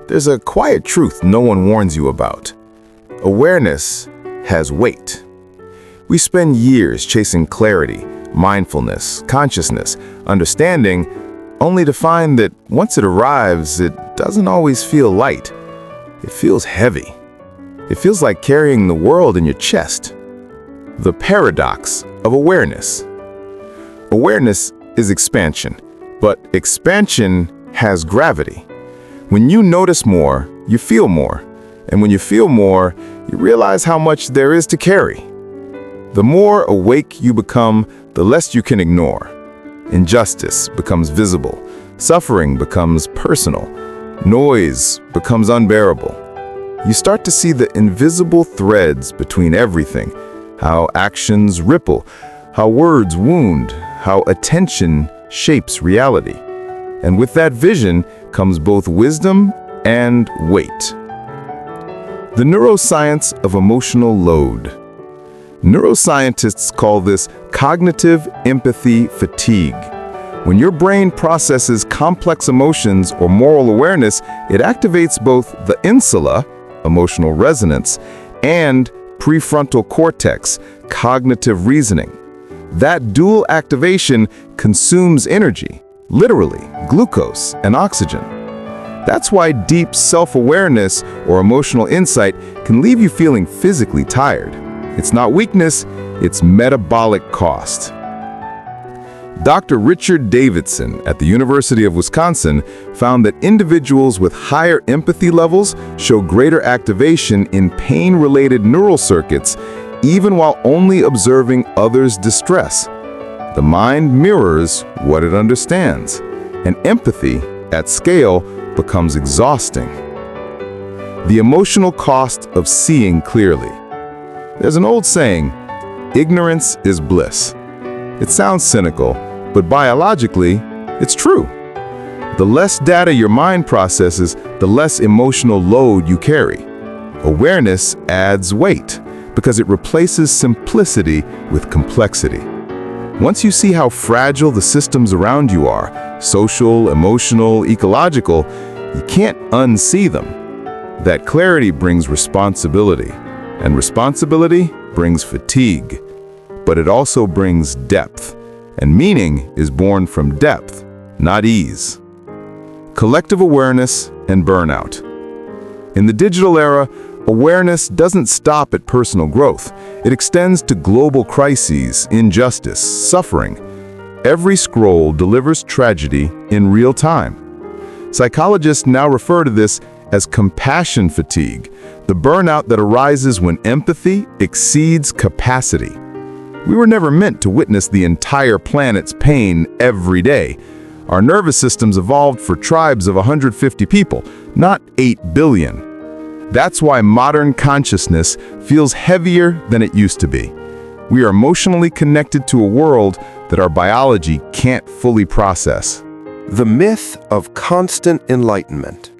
There's a quiet truth no one warns you about. Awareness has weight. We spend years chasing clarity, mindfulness, consciousness, understanding, only to find that once it arrives, it doesn't always feel light. It feels heavy. It feels like carrying the world in your chest. The paradox of awareness. Awareness is expansion, but expansion has gravity. When you notice more, you feel more. And when you feel more, you realize how much there is to carry. The more awake you become, the less you can ignore. Injustice becomes visible. Suffering becomes personal. Noise becomes unbearable. You start to see the invisible threads between everything, how actions ripple, how words wound, how attention shapes reality. And with that vision comes both wisdom and weight. The neuroscience of emotional load. Neuroscientists call this cognitive empathy fatigue. When your brain processes complex emotions or moral awareness, it activates both the insula, emotional resonance, and prefrontal cortex, cognitive reasoning. That dual activation consumes energy, literally glucose and oxygen. That's why deep self-awareness or emotional insight can leave you feeling physically tired. It's not weakness, it's metabolic cost. Dr. Richard Davidson at the University of Wisconsin found that individuals with higher empathy levels show greater activation in pain-related neural circuits even while only observing others' distress. The mind mirrors what it understands, and empathy, at scale, becomes exhausting. The emotional cost of seeing clearly. There's an old saying, ignorance is bliss. It sounds cynical, but biologically, it's true. The less data your mind processes, the less emotional load you carry. Awareness adds weight because it replaces simplicity with complexity. Once you see how fragile the systems around you are, social, emotional, ecological, you can't unsee them. That clarity brings responsibility, and responsibility brings fatigue. But it also brings depth, and meaning is born from depth, not ease. Collective awareness and burnout. In the digital era, awareness doesn't stop at personal growth. It extends to global crises, injustice, suffering. Every scroll delivers tragedy in real time. Psychologists now refer to this as compassion fatigue, the burnout that arises when empathy exceeds capacity. We were never meant to witness the entire planet's pain every day. Our nervous systems evolved for tribes of 150 people, not 8 billion. That's why modern consciousness feels heavier than it used to be. We are emotionally connected to a world that our biology can't fully process. The myth of constant enlightenment.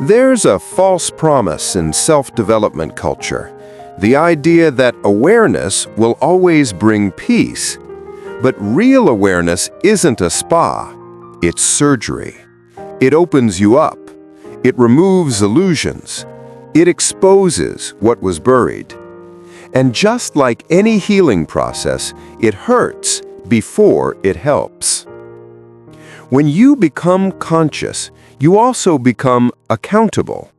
There's a false promise in self-development culture, the idea that awareness will always bring peace. But real awareness isn't a spa, it's surgery. It opens you up. It removes illusions. It exposes what was buried. And just like any healing process, it hurts before it helps. When you become conscious, you also become accountable.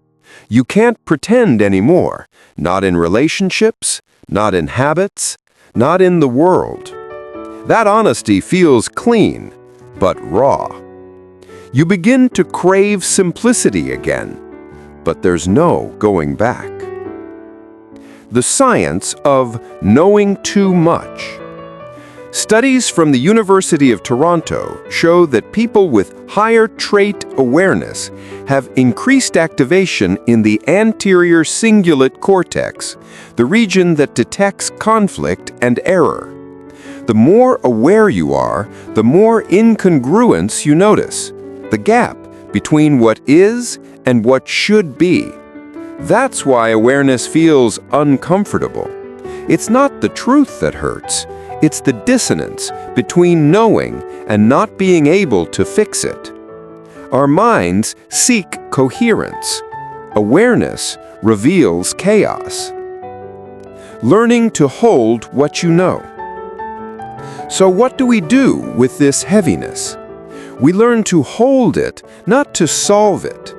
You can't pretend anymore, not in relationships, not in habits, not in the world. That honesty feels clean, but raw. You begin to crave simplicity again, but there's no going back. The science of knowing too much. Studies from the University of Toronto show that people with higher trait awareness have increased activation in the anterior cingulate cortex, the region that detects conflict and error. The more aware you are, the more incongruence you notice, the gap between what is and what should be. That's why awareness feels uncomfortable. It's not the truth that hurts. It's the dissonance between knowing and not being able to fix it. Our minds seek coherence. Awareness reveals chaos. Learning to hold what you know. So what do we do with this heaviness? We learn to hold it, not to solve it.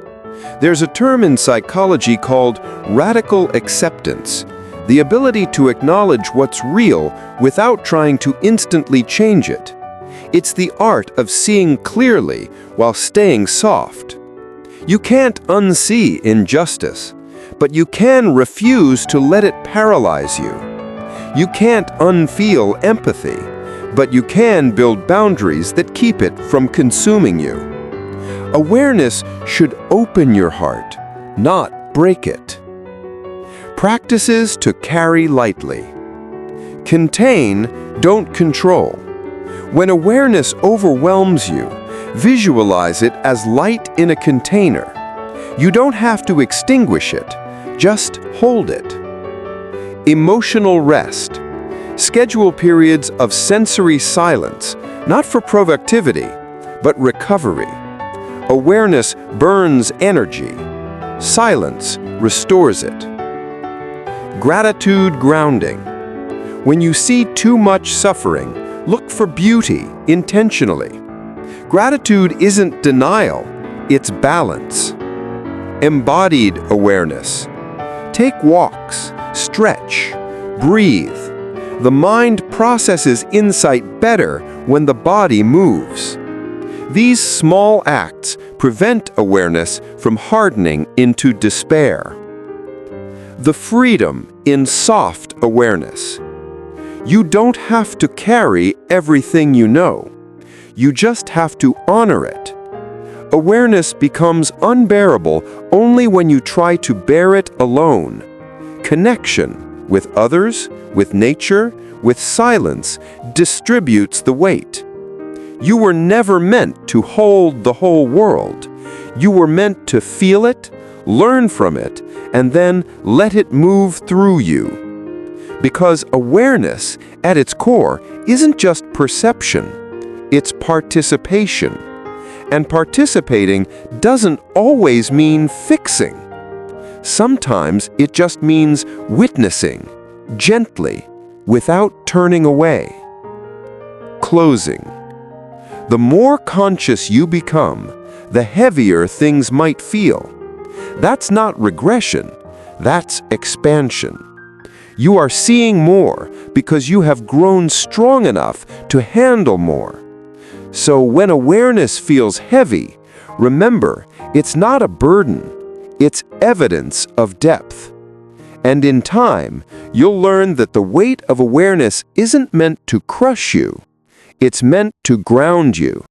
There's a term in psychology called radical acceptance, the ability to acknowledge what's real without trying to instantly change it. It's the art of seeing clearly while staying soft. You can't unsee injustice, but you can refuse to let it paralyze you. You can't unfeel empathy, but you can build boundaries that keep it from consuming you. Awareness should open your heart, not break it. Practices to carry lightly. Contain, don't control. When awareness overwhelms you, visualize it as light in a container. You don't have to extinguish it, just hold it. Emotional rest. Schedule periods of sensory silence, not for productivity, but recovery. Awareness burns energy. Silence restores it. Gratitude grounding. When you see too much suffering, look for beauty intentionally. Gratitude isn't denial, it's balance. Embodied awareness. Take walks, stretch, breathe. The mind processes insight better when the body moves. These small acts prevent awareness from hardening into despair. The freedom in soft awareness. You don't have to carry everything you know. You just have to honor it. Awareness becomes unbearable only when you try to bear it alone. Connection with others, with nature, with silence distributes the weight. You were never meant to hold the whole world. You were meant to feel it, learn from it, and then let it move through you. Because awareness, at its core, isn't just perception, it's participation. And participating doesn't always mean fixing. Sometimes it just means witnessing, gently, without turning away. Closing. The more conscious you become, the heavier things might feel. That's not regression, that's expansion. You are seeing more because you have grown strong enough to handle more. So when awareness feels heavy, remember, it's not a burden, it's evidence of depth. And in time, you'll learn that the weight of awareness isn't meant to crush you, it's meant to ground you.